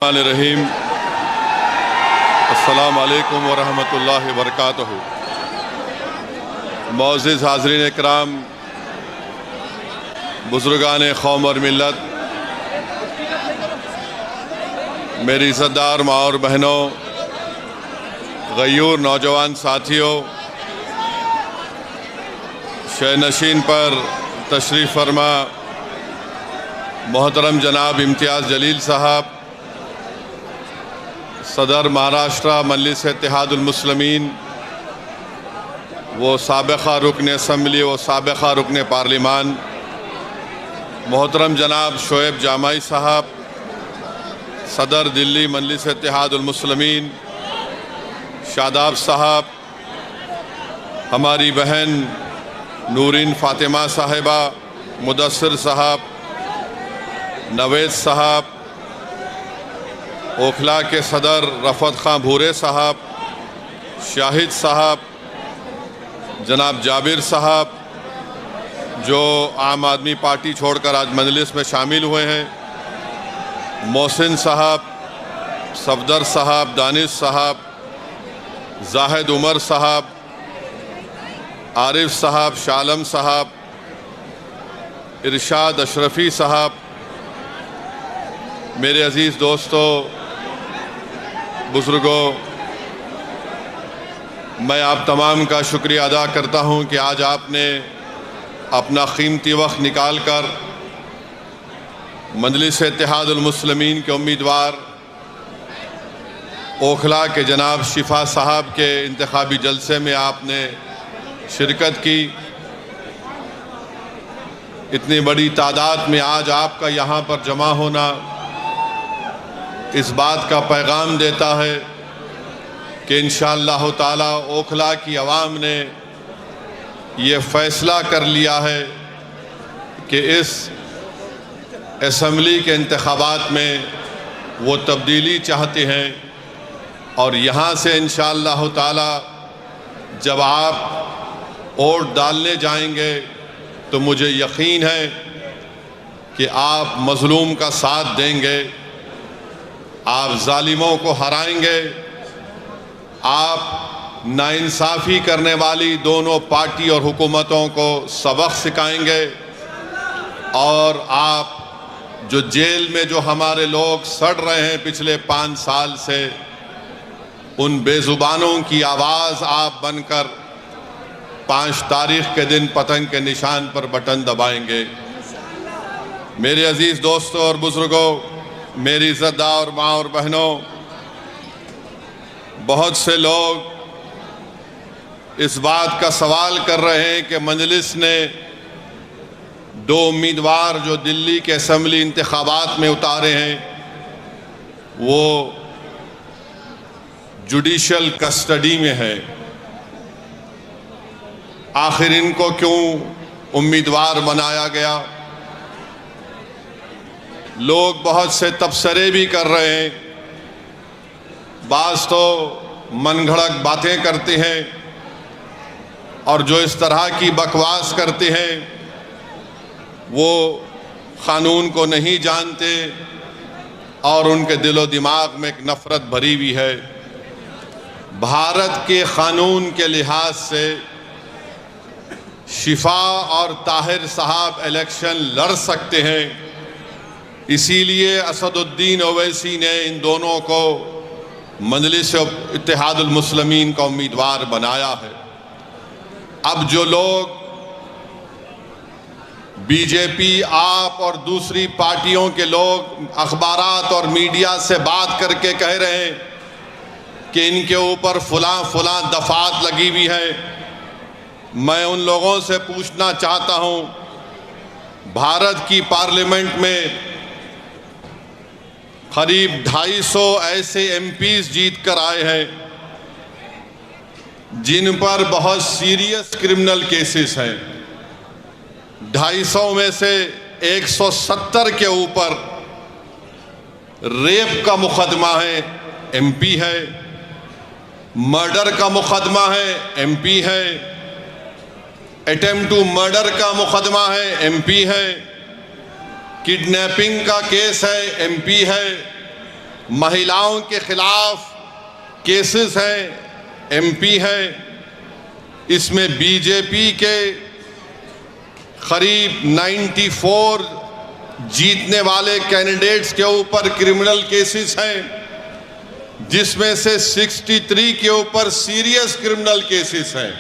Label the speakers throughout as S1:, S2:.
S1: रहीम। अस्सलामु अलैकुम वरहमतुल्लाहि वबरकातुहू। मुअज़्ज़िज़ हाज़रीन इकराम, बुज़ुर्गान क़ौम और मिल्लत, मेरी इज़्ज़तदार माँ और बहनों, ग़यूर नौजवान साथियों, शहनशीन पर तशरीफ़ फरमा मोहतरम जनाब इम्तियाज़ जलील साहब, सदर महाराष्ट्र मजलिस इत्तेहादुल मुस्लिमीन, वो साबिक़ा रुकन असम्बली, वो साबिक़ा रुकन पार्लिमान मोहतरम जनाब शोएब जामाई साहब, सदर दिल्ली मजलिस इत्तेहादुल मुस्लिमीन शादाब साहब, हमारी बहन नूरीन फ़ातिमा साहिबा, मुदस्सिर साहब, नवेद साहब, ओखला के सदर रफ़त खां भूरे साहब, शाहिद साहब, जनाब जाबिर साहब जो आम आदमी पार्टी छोड़कर आज मजलिस में शामिल हुए हैं, मोहसिन साहब, सफदर साहब, दानिश साहब, जाहिद उमर साहब, आरिफ साहब, शालम साहब, इरशाद अशरफ़ी साहब, मेरे अज़ीज़ दोस्तों, बुज़ुर्गों, मैं आप तमाम का शुक्रिया अदा करता हूं कि आज आपने अपना कीमती वक्त निकाल कर मजलिस इत्तेहादुल मुस्लिमीन के उम्मीदवार ओखला के जनाब शिफा साहब के इंतखाबी जलसे में आपने शिरकत की। इतनी बड़ी तादाद में आज आपका यहाँ पर जमा होना इस बात का पैगाम देता है कि इंशाअल्लाह ताला ओखला की आवाम ने ये फ़ैसला कर लिया है कि इस असम्बली के इंतखाबात में वो तब्दीली चाहते हैं, और यहाँ से इंशाअल्लाह ताला जब आप वोट डालने जाएंगे तो मुझे यकीन है कि आप मज़लूम का साथ देंगे, आप जालिमों को हराएंगे, आप नाइंसाफ़ी करने वाली दोनों पार्टी और हुकूमतों को सबक सिखाएंगे, और आप जो जेल में जो हमारे लोग सड़ रहे हैं पिछले 5 साल से, उन बेज़ुबानों की आवाज़ आप बनकर 5 तारीख़ के दिन पतंग के निशान पर बटन दबाएंगे। मेरे अज़ीज़ दोस्तों और बुज़ुर्गों, मेरी इज़्ज़तदार माँ और बहनों, बहुत से लोग इस बात का सवाल कर रहे हैं कि मजलिस ने 2 उम्मीदवार जो दिल्ली के असम्बली इंतखाबात में उतारे हैं वो जुडिशल कस्टडी में है, आखिर इनको क्यों उम्मीदवार बनाया गया? लोग बहुत से तबसरे भी कर रहे हैं, बाज़ तो मनगढ़ंत बातें करते हैं, और जो इस तरह की बकवास करते हैं वो क़ानून को नहीं जानते और उनके दिलो दिमाग में एक नफ़रत भरी हुई है। भारत के क़ानून के लिहाज से शिफा और ताहिर साहब इलेक्शन लड़ सकते हैं, इसीलिए असदुद्दीन ओवैसी ने इन दोनों को मजलिस इत्तेहादुल मुस्लिमीन का उम्मीदवार बनाया है। अब जो लोग बीजेपी, आप और दूसरी पार्टियों के लोग अखबारात और मीडिया से बात करके कह रहे हैं कि इनके ऊपर फलां दफात लगी हुई है, मैं उन लोगों से पूछना चाहता हूं, भारत की पार्लियामेंट में करीब 250 ऐसे एमपीज़ जीत कर आए हैं जिन पर बहुत सीरियस क्रिमिनल केसेस हैं। 250 में से 170 के ऊपर रेप का मुकदमा है, एमपी है, मर्डर का मुकदमा है, एमपी है, अटेम्प्ट टू मर्डर का मुकदमा है, एमपी है, किडनैपिंग का केस है, एमपी है, महिलाओं के खिलाफ केसेस हैं, एमपी हैं। इसमें बीजेपी के करीब 94 जीतने वाले कैंडिडेट्स के ऊपर क्रिमिनल केसेस हैं, जिसमें से 63 के ऊपर सीरियस क्रिमिनल केसेस हैं।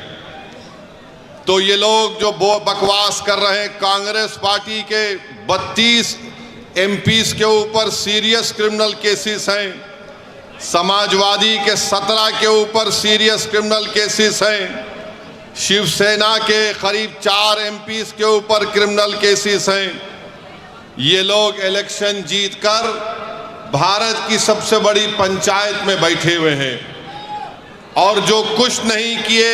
S1: तो ये लोग जो बकवास कर रहे हैं, कांग्रेस पार्टी के 32 एमपीज के ऊपर सीरियस क्रिमिनल केसेस हैं, समाजवादी के 17 के ऊपर सीरियस क्रिमिनल केसेस हैं, शिवसेना के करीब 4 एमपीज के ऊपर क्रिमिनल केसेस हैं। ये लोग इलेक्शन जीतकर भारत की सबसे बड़ी पंचायत में बैठे हुए हैं और जो कुछ नहीं किए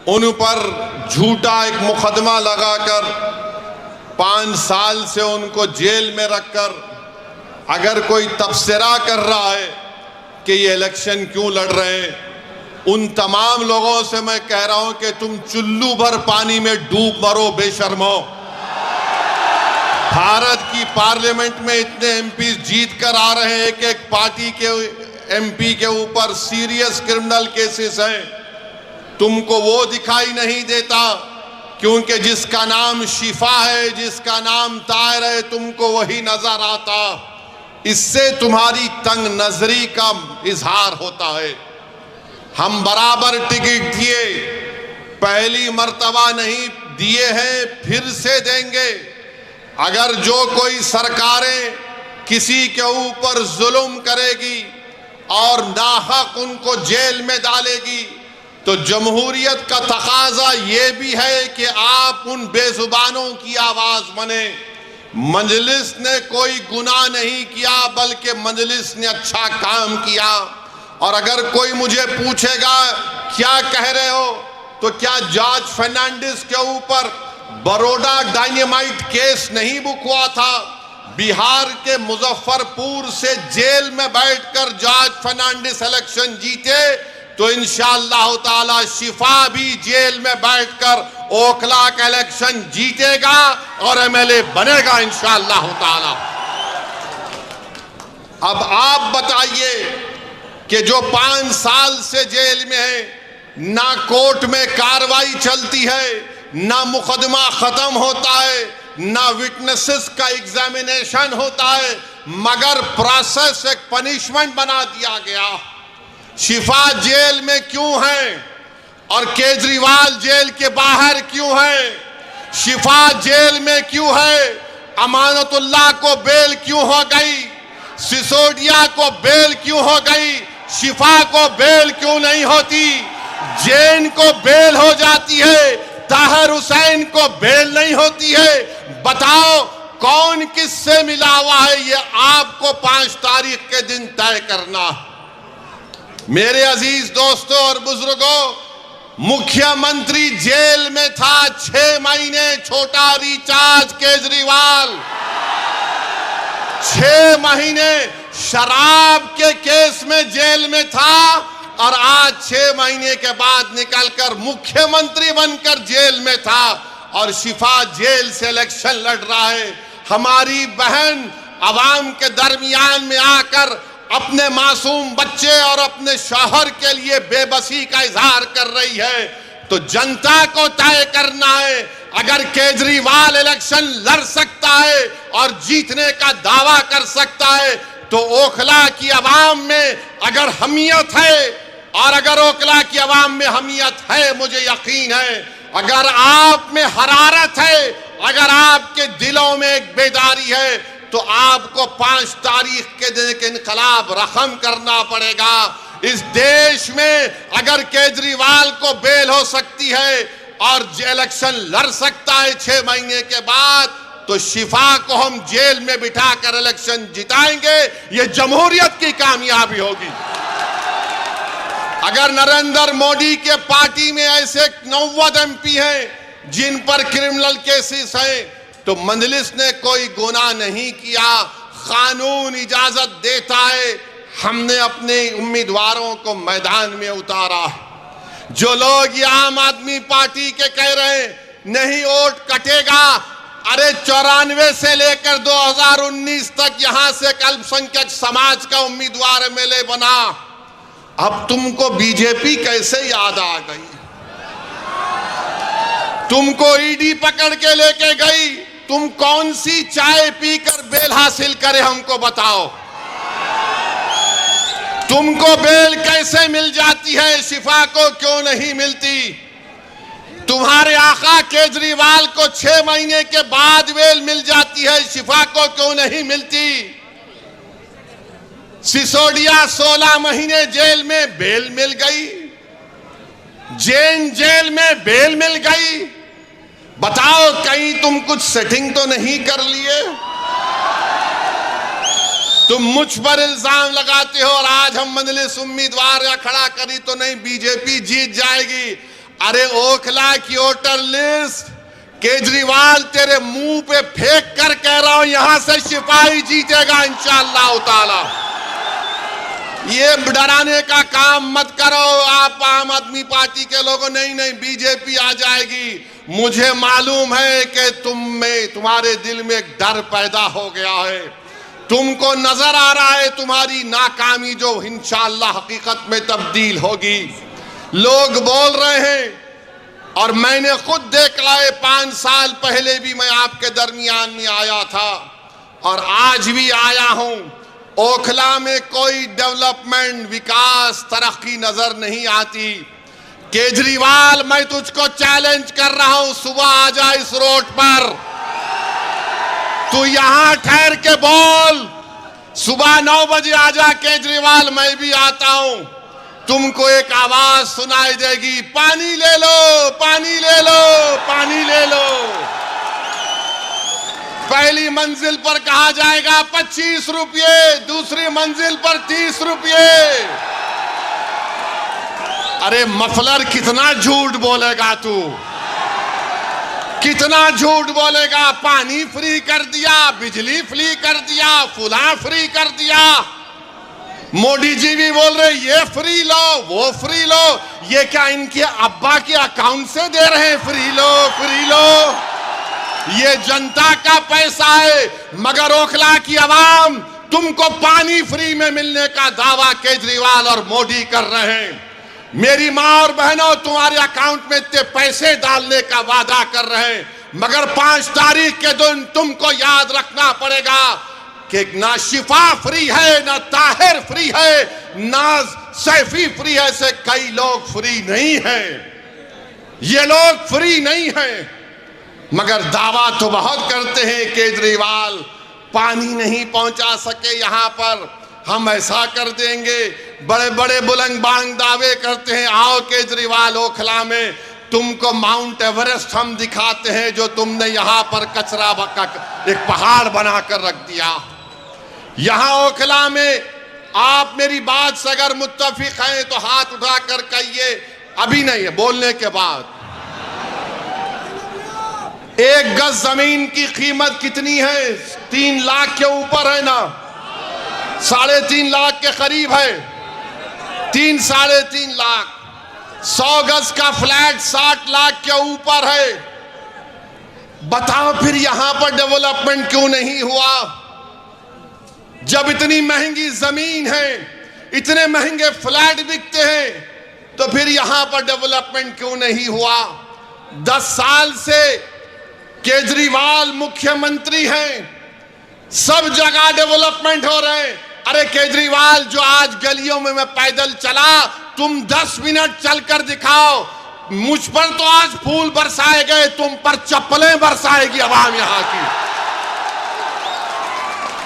S1: उन पर झूठा एक मुकदमा लगाकर 5 साल से उनको जेल में रखकर, अगर कोई तबसरा कर रहा है कि ये इलेक्शन क्यों लड़ रहे हैं, उन तमाम लोगों से मैं कह रहा हूं कि तुम चुल्लू भर पानी में डूब मरो बेशर्मो। भारत की पार्लियामेंट में इतने एमपी जीत कर आ रहे हैं कि एक पार्टी के एमपी के ऊपर सीरियस क्रिमिनल केसेस हैं। तुमको वो दिखाई नहीं देता क्योंकि जिसका नाम शिफा है, जिसका नाम ताहिर है, तुमको वही नजर आता। इससे तुम्हारी तंग नजरी का इजहार होता है। हम बराबर टिकट दिए, पहली मर्तबा नहीं दिए हैं, फिर से देंगे। अगर जो कोई सरकारें किसी के ऊपर जुल्म करेगी और नाहक उनको जेल में डालेगी, तो जमहूरियत का तकाजा ये भी है कि आप उन बेजुबानों की आवाज बने। मजलिस ने कोई गुनाह नहीं किया, बल्कि मजलिस ने अच्छा काम किया। और अगर कोई मुझे पूछेगा क्या कह रहे हो, तो क्या जॉर्ज फर्नांडिस के ऊपर बड़ौदा डायनेमाइट केस नहीं बुक हुआ था? बिहार के मुजफ्फरपुर से जेल में बैठकर जॉर्ज फर्नांडिस इलेक्शन जीते, तो इंशाअल्लाह ताला शिफा भी जेल में बैठकर ओखला का इलेक्शन जीतेगा और एमएलए बनेगा इंशाअल्लाह ताला। अब आप बताइए कि जो 5 साल से जेल में है, ना कोर्ट में कार्रवाई चलती है, ना मुकदमा खत्म होता है, ना विटनेसेस का एग्जामिनेशन होता है, मगर प्रोसेस एक पनिशमेंट बना दिया गया। शिफा जेल में क्यों है और केजरीवाल जेल के बाहर क्यों है? शिफा जेल में क्यों है? अमानतुल्लाह को बेल क्यों हो गई? सिसोदिया को बेल क्यों हो गई? शिफा को बेल क्यों नहीं होती? जैन को बेल हो जाती है, ताहिर हुसैन को बेल नहीं होती है। बताओ कौन किससे मिला हुआ है? ये आपको 5 तारीख के दिन तय करना। मेरे अजीज दोस्तों और बुजुर्गों, मुख्यमंत्री जेल में था 6 महीने, छोटा रिचार्ज केजरीवाल 6 महीने शराब के केस में जेल में था और आज 6 महीने के बाद निकलकर मुख्यमंत्री बनकर जेल में था और शिफा जेल से इलेक्शन लड़ रहा है। हमारी बहन अवाम के दरमियान में आकर अपने मासूम बच्चे और अपने शौहर के लिए बेबसी का इजहार कर रही है। तो जनता को तय करना है। अगर केजरीवाल इलेक्शन लड़ सकता है और जीतने का दावा कर सकता है, तो ओखला की आवाम में अगर हमियत है, और अगर ओखला की आवाम में हमियत है, मुझे यकीन है, अगर आप में हरारत है, अगर आपके दिलों में एक बेदारी है, तो आपको 5 तारीख के दिन एक इनकलाब रकम करना पड़ेगा। इस देश में अगर केजरीवाल को बेल हो सकती है और इलेक्शन लड़ सकता है 6 महीने के बाद, तो शिफा को हम जेल में बिठाकर इलेक्शन जिताएंगे। ये जमहूरियत की कामयाबी होगी। अगर नरेंद्र मोदी के पार्टी में ऐसे 90 एमपी हैं जिन पर क्रिमिनल केसेस हैं, तो मजलिस ने कोई गुनाह नहीं किया, कानून इजाजत देता है। हमने अपने उम्मीदवारों को मैदान में उतारा। जो लोग ये आम आदमी पार्टी के कह रहे हैं नहीं वोट कटेगा, अरे 94 से लेकर 2019 तक यहां से अल्पसंख्यक समाज का उम्मीदवार एमएलए बना। अब तुमको बीजेपी कैसे याद आ गई? तुमको ईडी पकड़ के लेके गई। तुम कौन सी चाय पीकर बेल हासिल करे हमको बताओ। तुमको बेल कैसे मिल जाती है, शिफा को क्यों नहीं मिलती? तुम्हारे आका केजरीवाल को 6 महीने के बाद बेल मिल जाती है, शिफा को क्यों नहीं मिलती? सिसोदिया 16 महीने जेल में बेल मिल गई, जैन जेल में बेल मिल गई। बताओ कहीं तुम कुछ सेटिंग तो नहीं कर लिए? तुम मुझ पर इल्जाम लगाते हो और आज हम मजलिस उम्मीदवार या खड़ा करी तो नहीं बीजेपी जीत जाएगी। अरे ओखला की वोटर लिस्ट केजरीवाल तेरे मुंह पे फेंक कर कह रहा हूं, यहां से सिपाही जीतेगा इंशाअल्लाह ताला। ये डराने का काम मत करो आप आम आदमी पार्टी के लोगों। नहीं नहीं, बीजेपी आ जाएगी। मुझे मालूम है कि तुम्हारे दिल में एक डर पैदा हो गया है। तुमको नजर आ रहा है तुम्हारी नाकामी जो इंशाअल्लाह हकीकत में तब्दील होगी। लोग बोल रहे हैं और मैंने खुद देख लाए, 5 साल पहले भी मैं आपके दरमियान में आया था और आज भी आया हूं। ओखला में कोई डेवलपमेंट, विकास, तरक्की नजर नहीं आती। केजरीवाल, मैं तुझको चैलेंज कर रहा हूं, सुबह आ जा इस रोड पर, तू यहां ठहर के बोल। सुबह 9 बजे आ जा केजरीवाल, मैं भी आता हूं। तुमको एक आवाज सुनाई देगी, पानी ले लो, पानी ले लो, पानी ले लो। पहली मंजिल पर कहा जाएगा 25 रुपये, दूसरी मंजिल पर 30 रुपये। अरे मफलर, कितना झूठ बोलेगा तू, कितना झूठ बोलेगा? पानी फ्री कर दिया, बिजली फ्री कर दिया, फुला फ्री कर दिया। मोदी जी भी बोल रहे ये फ्री लो, वो फ्री लो। ये क्या इनके अब्बा के अकाउंट से दे रहे हैं? फ्री लो, फ्री लो। ये जनता का पैसा है। मगर ओखला की आवाम, तुमको पानी फ्री में मिलने का दावा केजरीवाल और मोदी कर रहे हैं। मेरी माँ और बहनों, तुम्हारे अकाउंट में इतने पैसे डालने का वादा कर रहे हैं, मगर 5 तारीख के दिन तुमको याद रखना पड़ेगा कि ना शिफा फ्री है, ना ताहिर फ्री है, ना सैफी फ्री है। ऐसे कई लोग फ्री नहीं हैं। ये लोग फ्री नहीं हैं, मगर दावा तो बहुत करते हैं। केजरीवाल पानी नहीं पहुंचा सके यहां पर, हम ऐसा कर देंगे। बड़े बड़े बुलंद बांग दावे करते हैं। आओ केजरीवाल, ओखला में तुमको माउंट एवरेस्ट हम दिखाते हैं, जो तुमने यहां पर कचरा एक पहाड़ बनाकर रख दिया। यहां ओखला में आप मेरी बात से अगर मुत्तफिक हैं तो हाथ उठाकर कहिए। अभी नहीं है, बोलने के बाद। 1 गज जमीन की कीमत कितनी है? 3 लाख के ऊपर है ना, 3.5 लाख के करीब है। 3 साढ़े 3 लाख। 100 गज का फ्लैट 60 लाख के ऊपर है। बताओ फिर यहां पर डेवलपमेंट क्यों नहीं हुआ? जब इतनी महंगी जमीन है, इतने महंगे फ्लैट बिकते हैं, तो फिर यहां पर डेवलपमेंट क्यों नहीं हुआ? 10 साल से केजरीवाल मुख्यमंत्री हैं, सब जगह डेवलपमेंट हो रहे हैं। अरे केजरीवाल, जो आज गलियों में मैं पैदल चला, तुम 10 मिनट चलकर दिखाओ। मुझ पर तो आज फूल बरसाए गए, तुम पर चप्पलें बरसाएगी आवाम यहां की।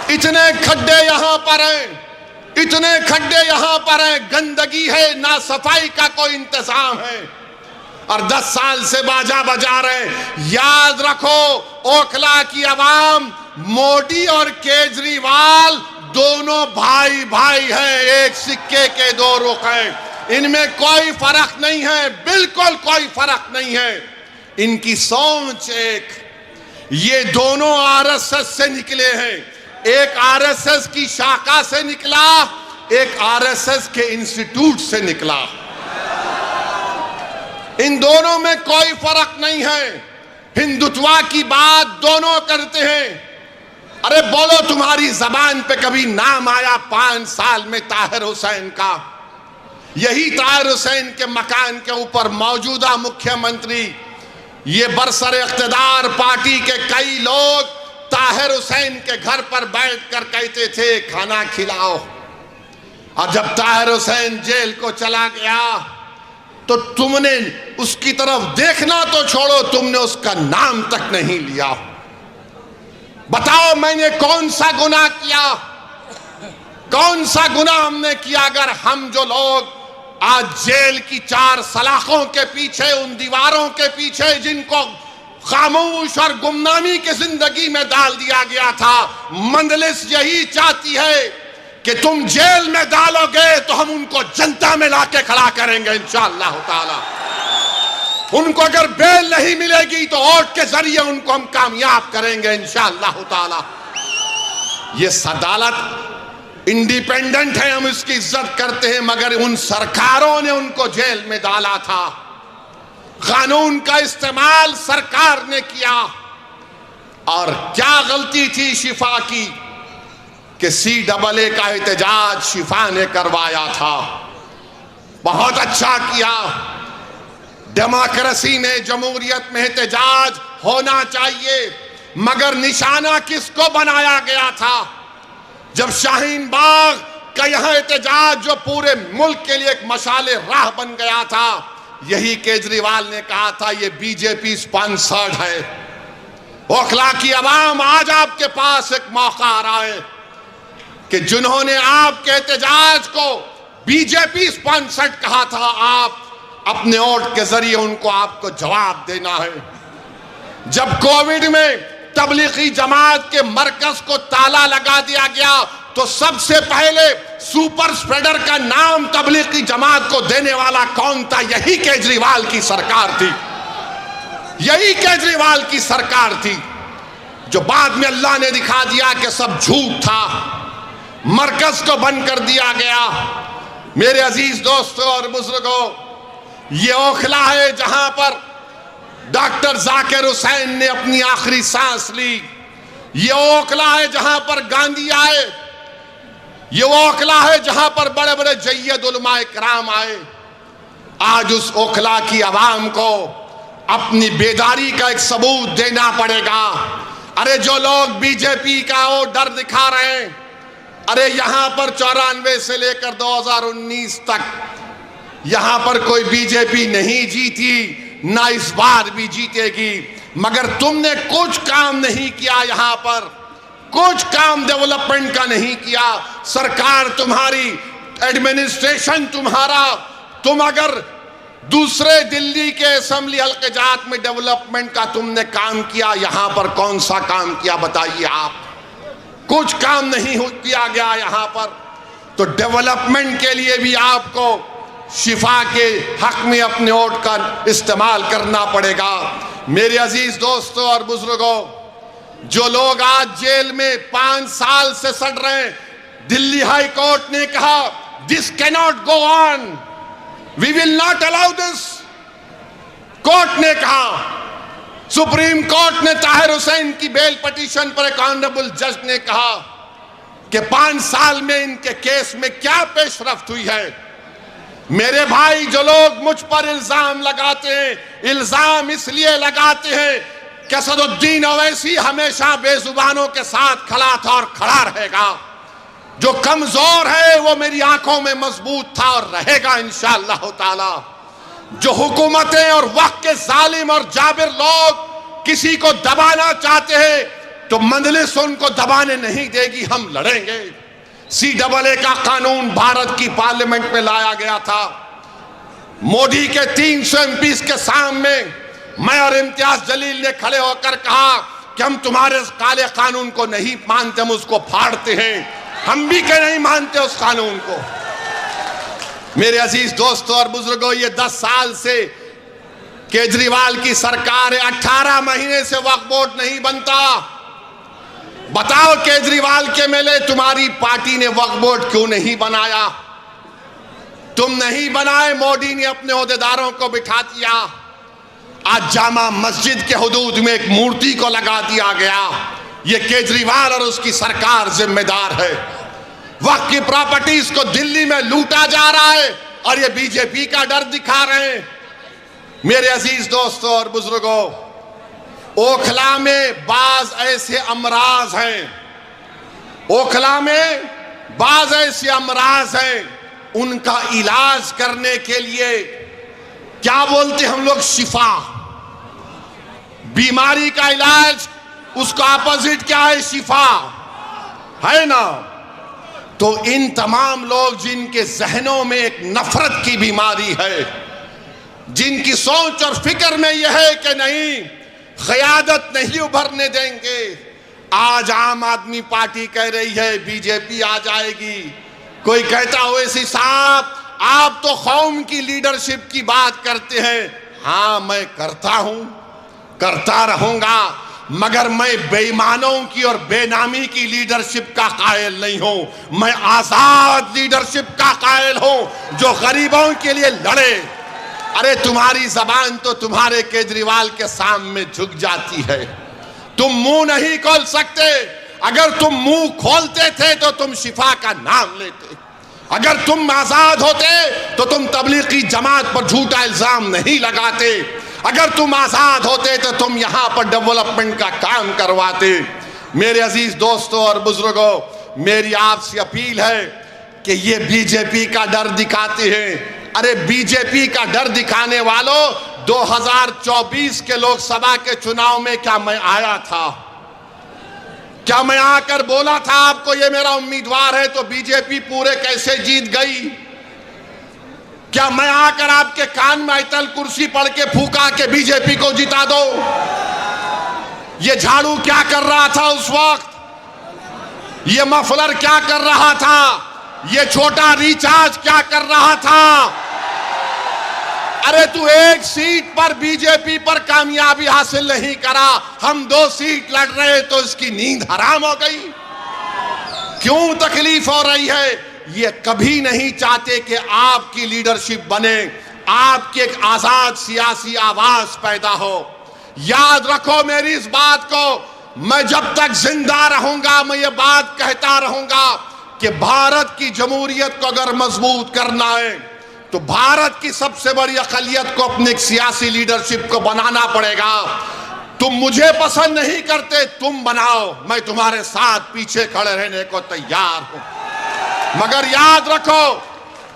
S1: इतने खड्डे यहां पर हैं, इतने खड्डे यहां पर हैं, गंदगी है, ना सफाई का कोई इंतजाम है, और 10 साल से बाजा बजा रहे। याद रखो, ओखला की आवाम, मोदी और केजरीवाल दोनों भाई भाई हैं, एक सिक्के के 2 रुख हैं। इनमें कोई फर्क नहीं है, बिल्कुल कोई फर्क नहीं है। इनकी सोच एक। ये दोनों आरएसएस से निकले हैं। एक आरएसएस की शाखा से निकला, एक आरएसएस के इंस्टीट्यूट से निकला। इन दोनों में कोई फर्क नहीं है।
S2: हिंदुत्वा की बात दोनों करते हैं। अरे बोलो, तुम्हारी जबान पे कभी नाम आया 5 साल में ताहिर हुसैन का? यही ताहिर हुसैन के मकान के ऊपर मौजूदा मुख्यमंत्री, ये बरसर इख्तिदार पार्टी के कई लोग ताहिर हुसैन के घर पर बैठकर कहते थे खाना खिलाओ। और जब ताहिर हुसैन जेल को चला गया तो तुमने उसकी तरफ देखना तो छोड़ो, तुमने उसका नाम तक नहीं लिया। बताओ मैंने कौन सा गुनाह किया? कौन सा गुनाह हमने किया? अगर हम जो लोग आज जेल की 4 सलाखों के पीछे, उन दीवारों के पीछे जिनको खामोश और गुमनामी की जिंदगी में डाल दिया गया था, मंजलिस यही चाहती है कि तुम जेल में डालोगे तो हम उनको जनता में लाके खड़ा करेंगे इंशाअल्लाह ताला। उनको अगर बेल नहीं मिलेगी तो वोट के जरिए उनको हम कामयाब करेंगे इंशाअल्लाह ताला। ये अदालत इंडिपेंडेंट है, हम इसकी इज्जत करते हैं, मगर उन सरकारों ने उनको जेल में डाला था। कानून का इस्तेमाल सरकार ने किया। और क्या गलती थी शिफा की कि CAA का एहतजाज शिफा ने करवाया था। बहुत अच्छा किया। डेमोक्रेसी में, जमहूरियत में एहतजाज होना चाहिए, मगर निशाना किसको बनाया गया था? जब शाहीन बाग का यहां एहतजाज जो पूरे मुल्क के लिए एक मशाले राह बन गया था, यही केजरीवाल ने कहा था ये बीजेपी स्पॉन्सर्ड है। ओखला की आवाम, आज आपके पास एक मौका आ रहा है कि जिन्होंने आपके एहतजाज को बीजेपी स्पॉन्सर्ड कहा था, आप अपने वोट के जरिए उनको आपको जवाब देना है। जब कोविड में तबलीगी जमात के मरकज को ताला लगा दिया गया तो सबसे पहले सुपर स्प्रेडर का नाम तबलीगी जमात को देने वाला कौन था? यही केजरीवाल की सरकार थी। यही केजरीवाल की सरकार थी, जो बाद में अल्लाह ने दिखा दिया कि सब झूठ था, मरकज को बंद कर दिया गया। मेरे अजीज दोस्तों और बुजुर्गों, ये ओखला है जहां पर डॉक्टर जाकिर हुसैन ने अपनी आखिरी सांस ली। ये ओखला है जहां पर गांधी आए। ये वो ओखला है जहां पर बड़े बड़े जय्यद उलमा इकराम आए। आज उस ओखला की आवाम को अपनी बेदारी का एक सबूत देना पड़ेगा। अरे जो लोग बीजेपी का वो डर दिखा रहे हैं, अरे यहां पर 94 से लेकर 2019 तक यहां पर कोई बीजेपी नहीं जीती, ना इस बार भी जीतेगी, मगर तुमने कुछ काम नहीं किया। यहां पर कुछ काम डेवलपमेंट का नहीं किया। सरकार तुम्हारी, एडमिनिस्ट्रेशन तुम्हारा, तुम अगर दूसरे दिल्ली के असेंबली हल्के जात में डेवलपमेंट का तुमने काम किया, यहां पर कौन सा काम किया बताइए आप? कुछ काम नहीं किया गया यहां पर। तो डेवलपमेंट के लिए भी आपको शिफा के हक में अपने वोट का इस्तेमाल करना पड़ेगा। मेरे अजीज दोस्तों और बुजुर्गों, जो लोग आज जेल में 5 साल से सड़ रहे हैं, दिल्ली हाई कोर्ट ने कहा this cannot go on, we will not allow this. Court ने कहा, सुप्रीम कोर्ट ने ताहिर हुसैन की बेल पिटीशन पर एक ऑनरेबल जज ने कहा कि 5 साल में इनके केस में क्या पेशरफ्त हुई है। मेरे भाई, जो लोग मुझ पर इल्जाम लगाते हैं, इल्जाम इसलिए लगाते हैं कि असदुद्दीन ओवैसी हमेशा बेजुबानों के साथ खड़ा था और खड़ा रहेगा। जो कमजोर है वो मेरी आंखों में मजबूत था और रहेगा इंशाअल्लाह ताला। जो हुकूमतें और वक्त के जालिम और जाबिर लोग किसी को दबाना चाहते हैं तो मंजलिस उनको दबाने नहीं देगी, हम लड़ेंगे। CAA का कानून भारत की पार्लियामेंट में लाया गया था। मोदी के 300 MPs के सामने मैं और इम्तियाज जलील ने खड़े होकर कहा कि हम तुम्हारे काले कानून को नहीं मानते, हम उसको फाड़ते हैं। हम भी के नहीं मानते उस कानून को। मेरे अजीज दोस्तों और बुजुर्गों, ये 10 साल से केजरीवाल की सरकार है, 18 महीने से वक्फ बोर्ड नहीं बनता। बताओ केजरीवाल के मेले तुम्हारी पार्टी ने वक्फ बोर्ड क्यों नहीं बनाया? तुम नहीं बनाए, मोदी ने अपने ओहदेदारों को बिठा दिया। आज जामा मस्जिद के हुदूद में एक मूर्ति को लगा दिया गया। ये केजरीवाल और उसकी सरकार जिम्मेदार है। वक्त की प्रॉपर्टीज को दिल्ली में लूटा जा रहा है और ये बीजेपी का डर दिखा रहे हैं। मेरे अजीज दोस्तों और बुजुर्गों, ओखला में बाज ऐसे अमराज हैं, ओखला में बाज ऐसे अमराज हैं, उनका इलाज करने के लिए क्या बोलते हम लोग, शिफा। बीमारी का इलाज, उसका अपोजिट क्या है, शिफा है ना। तो इन तमाम लोग जिनके जहनों में एक नफरत की बीमारी है, जिनकी सोच और फिक्र में यह है कि नहीं, क़यादत नहीं उभरने देंगे। आज आम आदमी पार्टी कह रही है बीजेपी आ जाएगी। कोई कहता ओवैसी साहब आप तो कौम की लीडरशिप की बात करते हैं। हाँ, मैं करता हूं, करता रहूंगा, मगर मैं बेईमानों की और बेनामी की लीडरशिप का कायल नहीं हूं। मैं आजाद लीडरशिप का कायल हूं जो गरीबों के लिए लड़े। अरे तुम्हारी जबान तो तुम्हारे केजरीवाल के सामने झुक जाती है, तुम मुंह नहीं खोल सकते। अगर तुम मुंह खोलते थे तो तुम शिफा का नाम लेते। अगर तुम आजाद होते तो तुम तबलीगी जमात पर झूठा इल्जाम नहीं लगाते। अगर तुम आजाद होते तो तुम यहां पर डेवलपमेंट का काम करवाते। मेरे अजीज दोस्तों और बुजुर्गों, मेरी आपसे अपील है कि ये बीजेपी का डर दिखाते हैं। अरे बीजेपी का डर दिखाने वालों, 2024 के लोकसभा के चुनाव में क्या मैं आया था? क्या मैं आकर बोला था आपको ये मेरा उम्मीदवार है तो बीजेपी पूरे कैसे जीत गई? क्या मैं आकर आपके कान में आयतल कुर्सी पढ़ के फूका के बीजेपी को जिता दो? ये झाड़ू क्या कर रहा था उस वक्त? ये मफलर क्या कर रहा था? ये छोटा रिचार्ज क्या कर रहा था? अरे तू एक सीट पर बीजेपी पर कामयाबी हासिल नहीं करा, हम 2 सीट लड़ रहे तो इसकी नींद हराम हो गई। क्यों तकलीफ हो रही है? ये कभी नहीं चाहते कि आपकी लीडरशिप बने, आपकी एक आजाद सियासी आवाज पैदा हो। याद रखो मेरी इस बात को, मैं जब तक जिंदा रहूंगा मैं ये बात कहता रहूंगा कि भारत की जमहूरियत को अगर मजबूत करना है तो भारत की सबसे बड़ी अक़लियत को अपनी एक सियासी लीडरशिप को बनाना पड़ेगा। तुम मुझे पसंद नहीं करते, तुम बनाओ, मैं तुम्हारे साथ पीछे खड़े रहने को तैयार हूं। मगर याद रखो,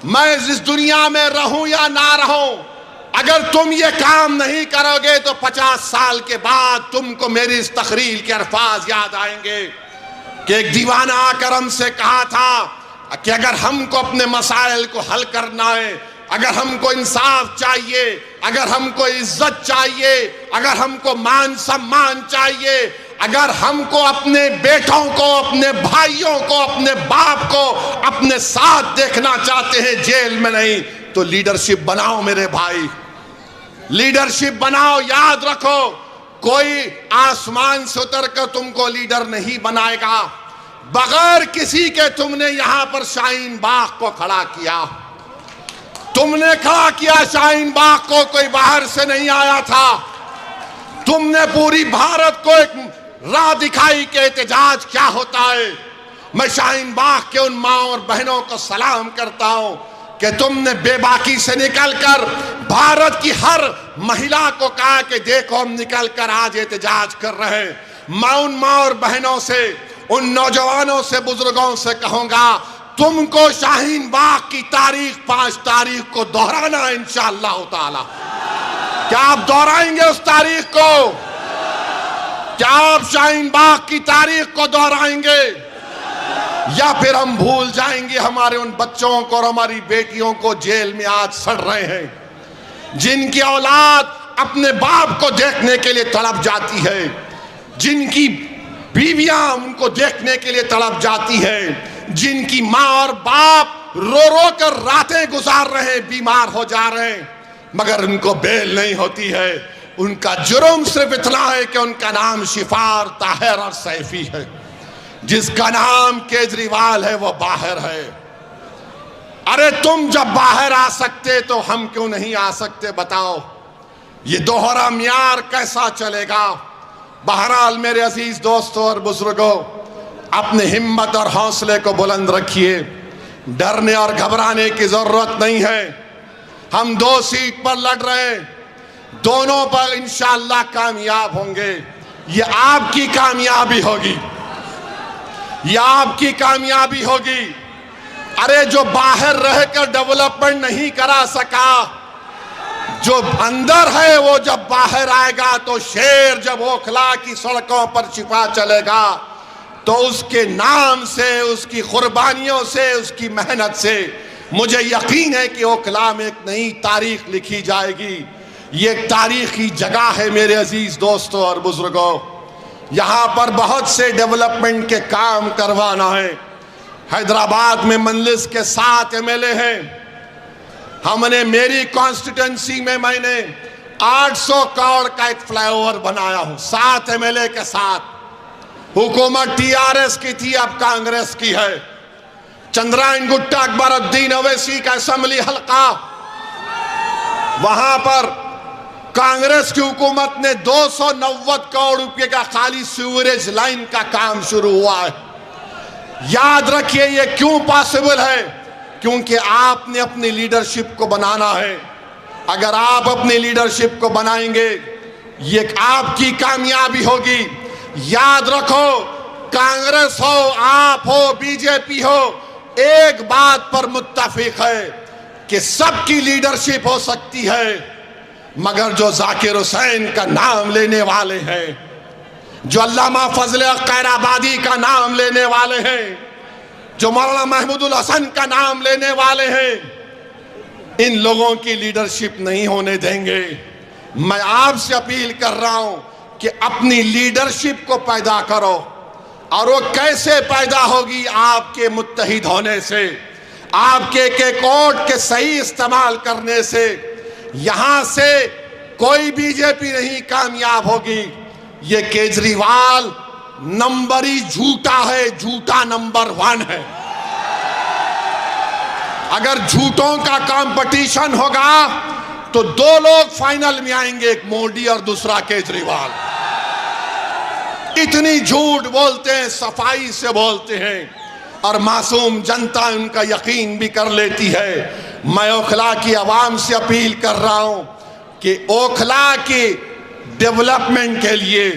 S2: मैं इस दुनिया में रहूं या ना रहूं, अगर तुम ये काम नहीं करोगे तो 50 साल के बाद तुमको मेरी इस तकरीर के अल्फाज याद आएंगे कि एक दीवाना आकर हमसे कहा था कि अगर हमको अपने मसाइल को हल करना है, अगर हमको इंसाफ चाहिए, अगर हमको इज्जत चाहिए, अगर हमको मान सम्मान चाहिए, अगर हमको अपने बेटों को, अपने भाइयों को, अपने बाप को अपने साथ देखना चाहते हैं, जेल में नहीं, तो लीडरशिप बनाओ मेरे भाई, लीडरशिप बनाओ। याद रखो, कोई आसमान से उतर कर तुमको लीडर नहीं बनाएगा। बगैर किसी के तुमने यहां पर शाहीन बाग को खड़ा किया, तुमने खड़ा किया शाहीन बाग को, कोई बाहर से नहीं आया था। तुमने पूरी भारत को एक राह दिखाई कि एहतजाज क्या होता है। मैं शाहीन बाग के उन माँ और बहनों को सलाम करता हूं कि तुमने बेबाकी से निकलकर भारत की हर महिला को कहा कि देखो हम निकलकर आज एहतजाज कर रहे हैं। मैं उन माँ और बहनों से, उन नौजवानों से, बुजुर्गों से कहूंगा, तुमको शाहीन बाग की तारीख 5 तारीख को दोहराना है इंशाअल्लाह ताला। क्या आप दोहराएंगे उस तारीख को? क्या आप शाहीन बाग की तारीख को दोहराएंगे या फिर हम भूल जाएंगे हमारे उन बच्चों को और हमारी बेटियों को जेल में आज सड़ रहे हैं, जिनकी औलाद अपने बाप को देखने के लिए तड़प जाती है, जिनकी बीवियां उनको देखने के लिए तड़प जाती है, जिनकी माँ और बाप रो रो कर रातें गुजार रहे हैं, बीमार हो जा रहे हैं, मगर उनको बेल नहीं होती है। उनका जुर्म सिर्फ इतना है कि उनका नाम शिफार, ताहिर और सैफी है। जिसका नाम केजरीवाल है वो बाहर है। अरे तुम जब बाहर आ सकते तो हम क्यों नहीं आ सकते बताओ? ये दोहरा म्यार कैसा चलेगा। बहरहाल मेरे अजीज दोस्तों और बुजुर्गों, अपने हिम्मत और हौसले को बुलंद रखिए। डरने और घबराने की जरूरत नहीं है। हम 2 सीट पर लड़ रहे हैं, दोनों पर इंशाअल्लाह कामयाब होंगे। ये आपकी कामयाबी होगी, ये आपकी कामयाबी होगी। अरे जो बाहर रहकर डेवलपमेंट नहीं करा सका, जो अंदर है वो जब बाहर आएगा तो शेर जब ओखला की सड़कों पर छिपा चलेगा तो उसके नाम से, उसकी कुर्बानियों से, उसकी मेहनत से मुझे यकीन है कि ओखला में एक नई तारीख लिखी जाएगी। ये एक तारीखी जगह है मेरे अजीज दोस्तों और बुजुर्गों। यहाँ पर बहुत से डेवलपमेंट के काम करवाना है। हैदराबाद में मंजलिस के 7 MLA हैं। हमने मेरी कॉन्स्टिट्यूंसी में मैंने 800 करोड़ का एक फ्लाईओवर बनाया हूं 7 MLA के साथ। हुकूमत TRS की थी, अब कांग्रेस की है। चंद्रायन गुट्टा अकबरुद्दीन अवैसी का असेंबली हल्का, वहां पर कांग्रेस की हुकूमत ने 290 करोड़ रुपए का खाली सीवरेज लाइन का काम शुरू हुआ है। याद रखिए ये क्यों पॉसिबल है, क्योंकि आपने अपनी लीडरशिप को बनाना है। अगर आप अपनी लीडरशिप को बनाएंगे, ये आपकी कामयाबी होगी। याद रखो, कांग्रेस हो, आप हो, बीजेपी हो, एक बात पर मुत्तफिक है कि सबकी लीडरशिप हो सकती है, मगर जो जाकिर हुसैन का नाम लेने वाले हैं, जो अल्लामा फजल खैराबादी का नाम लेने वाले हैं, जो मौलाना महमूदुल हसन का नाम लेने वाले हैं, इन लोगों की लीडरशिप नहीं होने देंगे। मैं आपसे अपील कर रहा हूं कि अपनी लीडरशिप को पैदा करो, और वो कैसे पैदा होगी? आपके मुत्तहिद होने से, आपके एक वोट के सही इस्तेमाल करने से। यहां से कोई बीजेपी नहीं कामयाब होगी। ये केजरीवाल नंबरी झूठा है, झूठा नंबर 1 है। अगर झूठों का कंपटीशन होगा तो 2 लोग फाइनल में आएंगे, एक मोदी और दूसरा केजरीवाल। इतनी झूठ बोलते हैं, सफाई से बोलते हैं, और मासूम जनता उनका यकीन भी कर लेती है। मैं ओखला की आवाम से अपील कर रहा हूं कि ओखला की डेवलपमेंट के लिए,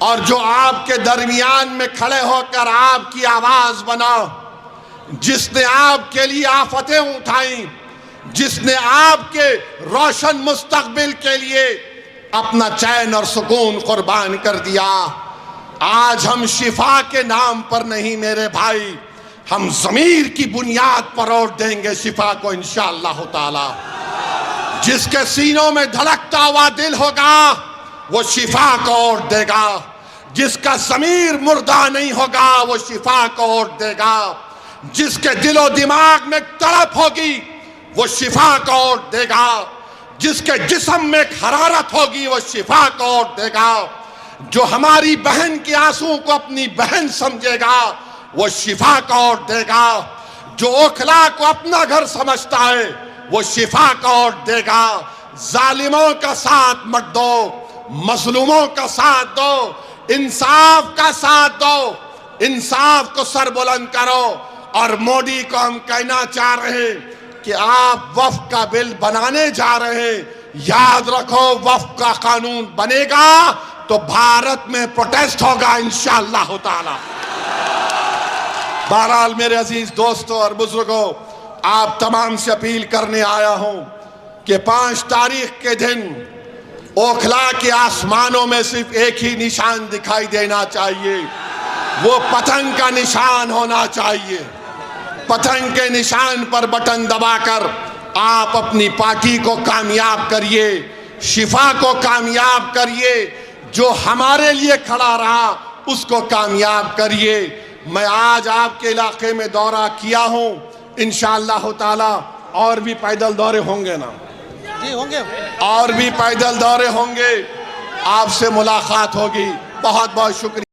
S2: और जो आपके दरमियान में खड़े होकर आपकी आवाज बना, जिसने आपके लिए आफतें उठाई, जिसने आपके रोशन मुस्तकबिल के लिए अपना चैन और सुकून कुर्बान कर दिया। आज हम शिफा के नाम पर नहीं मेरे भाई, हम ज़मीर की बुनियाद पर वोट देंगे शिफा को इंशाअल्लाह ताला। जिसके सीनों में धड़कता हुआ दिल होगा वो शिफा को वोट देगा। जिसका ज़मीर मुर्दा नहीं होगा वो शिफा को वोट देगा। जिसके दिलो दिमाग में तड़प होगी वो शिफा को वोट देगा। जिसके जिस्म में हरारत होगी वो शिफा को वोट देगा। जो हमारी बहन के आंसू को अपनी बहन समझेगा वो शिफा को वोट देगा। जो ओखला को अपना घर समझता है वो शिफा को वोट देगा। जालिमों का साथ मत दो, मजलूमों का साथ दो, इंसाफ का साथ दो, इंसाफ को सर बुलंद करो। और मोदी को हम कहना चाह रहे हैं कि आप वक्फ का बिल बनाने जा रहे हैं, याद रखो वक्फ का कानून बनेगा तो भारत में प्रोटेस्ट होगा इंशाअल्लाह ताला। बहरहाल मेरे अजीज दोस्तों और बुजुर्गों, आप तमाम से अपील करने आया हूं कि 5 तारीख के दिन ओखला के आसमानों में सिर्फ एक ही निशान दिखाई देना चाहिए, वो पतंग का निशान होना चाहिए। पतंग के निशान पर बटन दबाकर आप अपनी पार्टी को कामयाब करिए, शिफा को कामयाब करिए, जो हमारे लिए खड़ा रहा उसको कामयाब करिए। मैं आज आपके इलाके में दौरा किया हूं, इंशाअल्लाह ताला और भी पैदल दौरे होंगे ना जी, होंगे और भी पैदल दौरे होंगे, आपसे मुलाकात होगी। बहुत बहुत शुक्रिया।